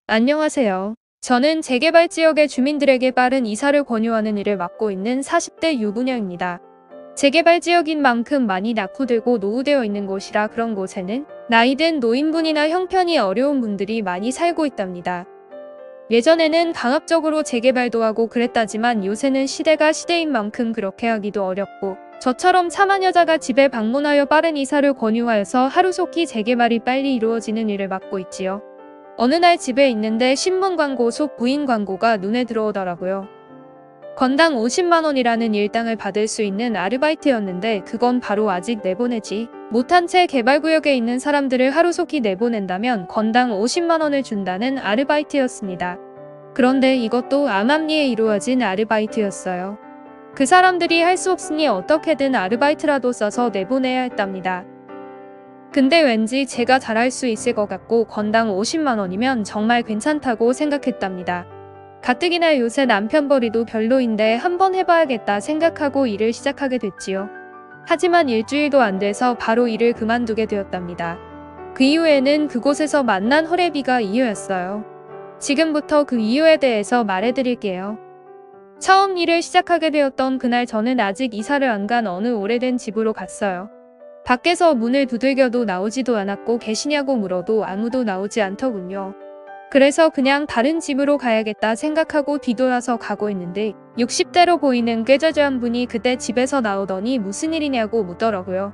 안녕하세요. 저는 재개발 지역의 주민들에게 빠른 이사를 권유하는 일을 맡고 있는 40대 유부녀입니다. 재개발 지역인 만큼 많이 낙후되고 노후되어 있는 곳이라 그런 곳에는 나이든 노인분이나 형편이 어려운 분들이 많이 살고 있답니다. 예전에는 강압적으로 재개발도 하고 그랬다지만 요새는 시대가 시대인 만큼 그렇게 하기도 어렵고 저처럼 참한 여자가 집에 방문하여 빠른 이사를 권유하여서 하루속히 재개발이 빨리 이루어지는 일을 맡고 있지요. 어느 날 집에 있는데 신문 광고 속 부인 광고가 눈에 들어오더라고요. 건당 50만 원이라는 일당을 받을 수 있는 아르바이트였는데 그건 바로 아직 내보내지 못한 채 개발구역에 있는 사람들을 하루속히 내보낸다면 건당 50만 원을 준다는 아르바이트였습니다. 그런데 이것도 암암리에 이루어진 아르바이트였어요. 그 사람들이 할 수 없으니 어떻게든 아르바이트라도 써서 내보내야 했답니다. 근데 왠지 제가 잘할 수 있을 것 같고 건당 50만 원이면 정말 괜찮다고 생각했답니다. 가뜩이나 요새 남편 벌이도 별로인데 한번 해봐야겠다 생각하고 일을 시작하게 됐지요. 하지만 일주일도 안 돼서 바로 일을 그만두게 되었답니다. 그 이후에는 그곳에서 만난 허례비가 이유였어요. 지금부터 그 이유에 대해서 말해드릴게요. 처음 일을 시작하게 되었던 그날 저는 아직 이사를 안 간 어느 오래된 집으로 갔어요. 밖에서 문을 두들겨도 나오지도 않았고 계시냐고 물어도 아무도 나오지 않더군요. 그래서 그냥 다른 집으로 가야겠다 생각하고 뒤돌아서 가고 있는데 60대로 보이는 꾀저저한 분이 그때 집에서 나오더니 무슨 일이냐고 묻더라고요.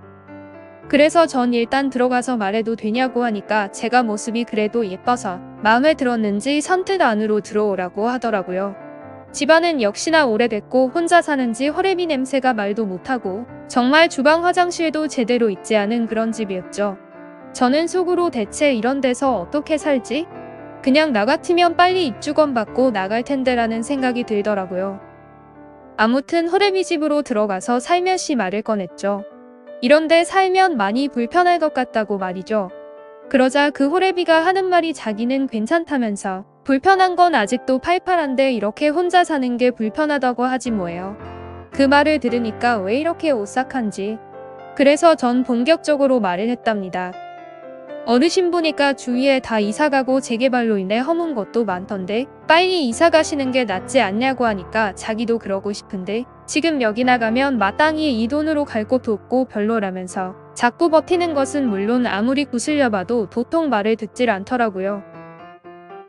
그래서 전 일단 들어가서 말해도 되냐고 하니까 제가 모습이 그래도 예뻐서 마음에 들었는지 선뜻 안으로 들어오라고 하더라고요. 집안은 역시나 오래됐고 혼자 사는지 허래비 냄새가 말도 못하고 정말 주방 화장실도 제대로 있지 않은 그런 집이었죠. 저는 속으로 대체 이런 데서 어떻게 살지? 그냥 나 같으면 빨리 입주권 받고 나갈 텐데라는 생각이 들더라고요. 아무튼 허래비 집으로 들어가서 살며시 말을 꺼냈죠. 이런데 살면 많이 불편할 것 같다고 말이죠. 그러자 그 호래비가 하는 말이 자기는 괜찮다면서 불편한 건 아직도 팔팔한데 이렇게 혼자 사는 게 불편하다고 하지 뭐예요. 그 말을 들으니까 왜 이렇게 오싹한지. 그래서 전 본격적으로 말을 했답니다. 어르신 보니까 주위에 다 이사가고 재개발로 인해 허문 것도 많던데 빨리 이사 가시는 게 낫지 않냐고 하니까 자기도 그러고 싶은데 지금 여기 나가면 마땅히 이 돈으로 갈 곳도 없고 별로라면서 자꾸 버티는 것은 물론 아무리 구슬려 봐도 도통 말을 듣질 않더라고요.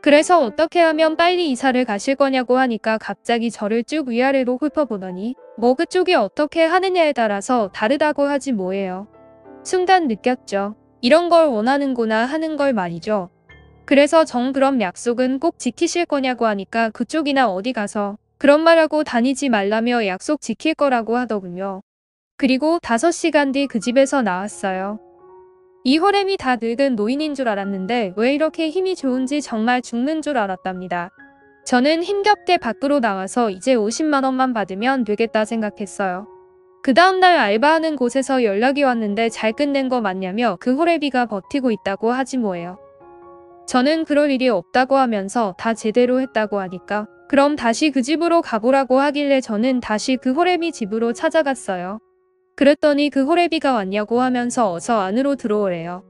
그래서 어떻게 하면 빨리 이사를 가실 거냐고 하니까 갑자기 저를 쭉 위아래로 훑어보더니 뭐 그쪽이 어떻게 하느냐에 따라서 다르다고 하지 뭐예요. 순간 느꼈죠. 이런 걸 원하는구나 하는 걸 말이죠. 그래서 정 그럼 약속은 꼭 지키실 거냐고 하니까 그쪽이나 어디 가서 그런 말하고 다니지 말라며 약속 지킬 거라고 하더군요. 그리고 5시간 뒤 그 집에서 나왔어요. 이 호렘이 다 늙은 노인인 줄 알았는데 왜 이렇게 힘이 좋은지 정말 죽는 줄 알았답니다. 저는 힘겹게 밖으로 나와서 이제 50만 원만 받으면 되겠다 생각했어요. 그 다음날 알바하는 곳에서 연락이 왔는데 잘 끝낸 거 맞냐며 그 호래비가 버티고 있다고 하지 뭐예요. 저는 그럴 일이 없다고 하면서 다 제대로 했다고 하니까 그럼 다시 그 집으로 가보라고 하길래 저는 다시 그 호래비 집으로 찾아갔어요. 그랬더니 그 호래비가 왔냐고 하면서 어서 안으로 들어오래요.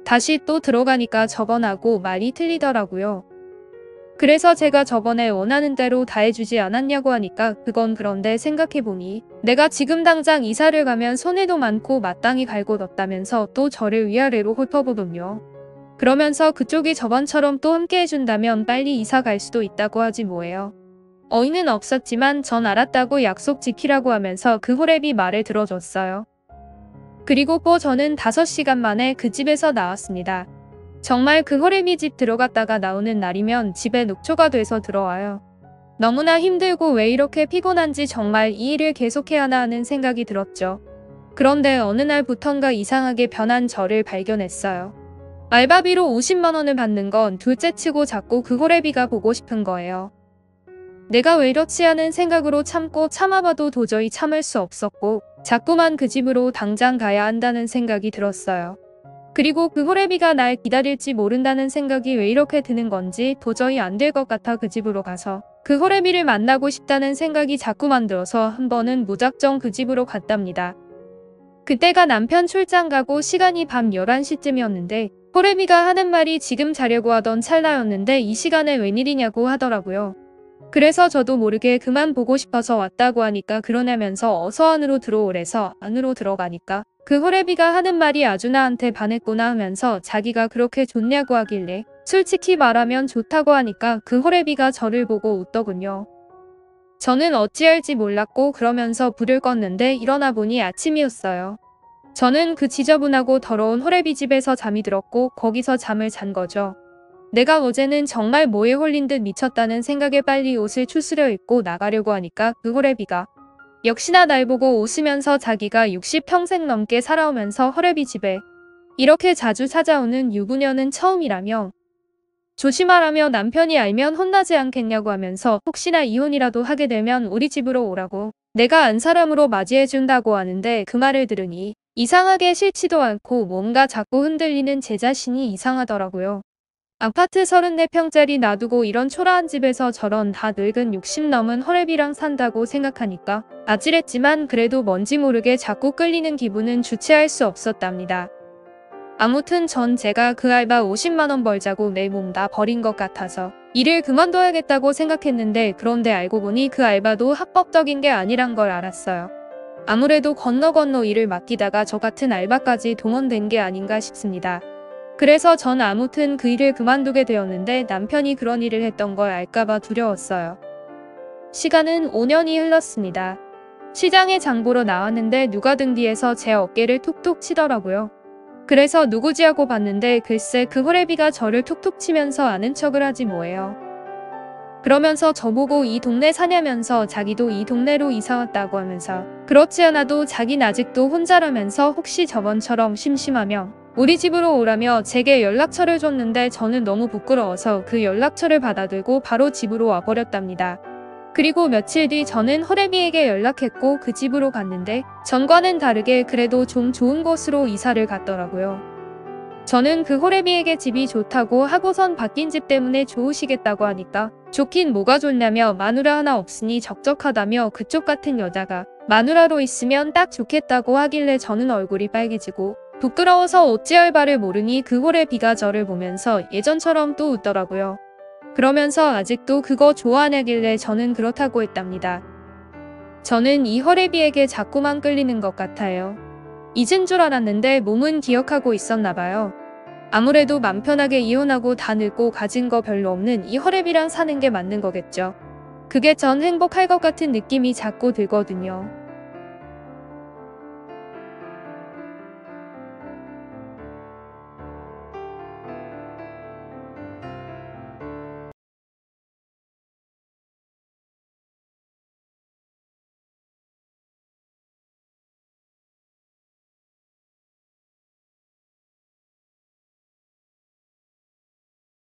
다시 또 들어가니까 저번하고 말이 틀리더라고요. 그래서 제가 저번에 원하는 대로 다 해주지 않았냐고 하니까 그건 그런데 생각해보니 내가 지금 당장 이사를 가면 손해도 많고 마땅히 갈 곳 없다면서 또 저를 위아래로 훑어보더군요. 그러면서 그쪽이 저번처럼 또 함께 해준다면 빨리 이사 갈 수도 있다고 하지 뭐예요. 어이는 없었지만 전 알았다고 약속 지키라고 하면서 그 호래비 말을 들어줬어요. 그리고 또 저는 5시간 만에 그 집에서 나왔습니다. 정말 그 호래비 집 들어갔다가 나오는 날이면 집에 녹초가 돼서 들어와요. 너무나 힘들고 왜 이렇게 피곤한지 정말 이 일을 계속해야 하나 하는 생각이 들었죠. 그런데 어느 날부턴가 이상하게 변한 저를 발견했어요. 알바비로 50만 원을 받는 건 둘째치고 자꾸 그 호래비가 보고 싶은 거예요. 내가 왜 이렇지 하는 생각으로 참고 참아봐도 도저히 참을 수 없었고 자꾸만 그 집으로 당장 가야 한다는 생각이 들었어요. 그리고 그 호래비가 날 기다릴지 모른다는 생각이 왜 이렇게 드는 건지 도저히 안 될 것 같아 그 집으로 가서 그 호래비를 만나고 싶다는 생각이 자꾸만 들어서 한 번은 무작정 그 집으로 갔답니다. 그때가 남편 출장 가고 시간이 밤 11시쯤이었는데 호래비가 하는 말이 지금 자려고 하던 찰나였는데 이 시간에 웬일이냐고 하더라고요. 그래서 저도 모르게 그만 보고 싶어서 왔다고 하니까 그러냐면서 어서 안으로 들어오래서 안으로 들어가니까 그 호래비가 하는 말이 아주 나한테 반했구나 하면서 자기가 그렇게 좋냐고 하길래 솔직히 말하면 좋다고 하니까 그 호래비가 저를 보고 웃더군요. 저는 어찌할지 몰랐고 그러면서 불을 껐는데 일어나 보니 아침이었어요. 저는 그 지저분하고 더러운 호래비 집에서 잠이 들었고 거기서 잠을 잔 거죠. 내가 어제는 정말 뭐에 홀린 듯 미쳤다는 생각에 빨리 옷을 추스려 입고 나가려고 하니까 그 호래비가 역시나 날 보고 웃으면서 자기가 60평생 넘게 살아오면서 호래비 집에 이렇게 자주 찾아오는 유부녀는 처음이라며 조심하라며 남편이 알면 혼나지 않겠냐고 하면서 혹시나 이혼이라도 하게 되면 우리 집으로 오라고 내가 안 사람으로 맞이해준다고 하는데 그 말을 들으니 이상하게 싫지도 않고 뭔가 자꾸 흔들리는 제 자신이 이상하더라고요. 아파트 34평짜리 놔두고 이런 초라한 집에서 저런 다 늙은 60 넘은 호래비랑 산다고 생각하니까 아찔했지만 그래도 뭔지 모르게 자꾸 끌리는 기분은 주체할 수 없었답니다. 아무튼 전 제가 그 알바 50만원 벌자고 내 몸 다 버린 것 같아서 일을 그만둬야겠다고 생각했는데 그런데 알고 보니 그 알바도 합법적인 게 아니란 걸 알았어요. 아무래도 건너 일을 맡기다가 저 같은 알바까지 동원된 게 아닌가 싶습니다. 그래서 전 아무튼 그 일을 그만두게 되었는데 남편이 그런 일을 했던 걸 알까봐 두려웠어요. 시간은 5년이 흘렀습니다. 시장에 장 보러 나왔는데 누가 등 뒤에서 제 어깨를 툭툭 치더라고요. 그래서 누구지 하고 봤는데 글쎄 그 호래비가 저를 툭툭 치면서 아는 척을 하지 뭐예요. 그러면서 저보고 이 동네 사냐면서 자기도 이 동네로 이사 왔다고 하면서 그렇지 않아도 자긴 아직도 혼자라면서 혹시 저번처럼 심심하면 우리 집으로 오라며 제게 연락처를 줬는데 저는 너무 부끄러워서 그 연락처를 받아들고 바로 집으로 와버렸답니다. 그리고 며칠 뒤 저는 호래비에게 연락했고 그 집으로 갔는데 전과는 다르게 그래도 좀 좋은 곳으로 이사를 갔더라고요. 저는 그 호래비에게 집이 좋다고 하고선 바뀐 집 때문에 좋으시겠다고 하니까 좋긴 뭐가 좋냐며 마누라 하나 없으니 적적하다며 그쪽 같은 여자가 마누라로 있으면 딱 좋겠다고 하길래 저는 얼굴이 빨개지고 부끄러워서 어찌할 바를 모르니 그 호래비가 저를 보면서 예전처럼 또 웃더라고요. 그러면서 아직도 그거 좋아하냐길래 저는 그렇다고 했답니다. 저는 이 호래비에게 자꾸만 끌리는 것 같아요. 잊은 줄 알았는데 몸은 기억하고 있었나 봐요. 아무래도 맘 편하게 이혼하고 다 늙고 가진 거 별로 없는 이 호래비랑 사는 게 맞는 거겠죠. 그게 전 행복할 것 같은 느낌이 자꾸 들거든요.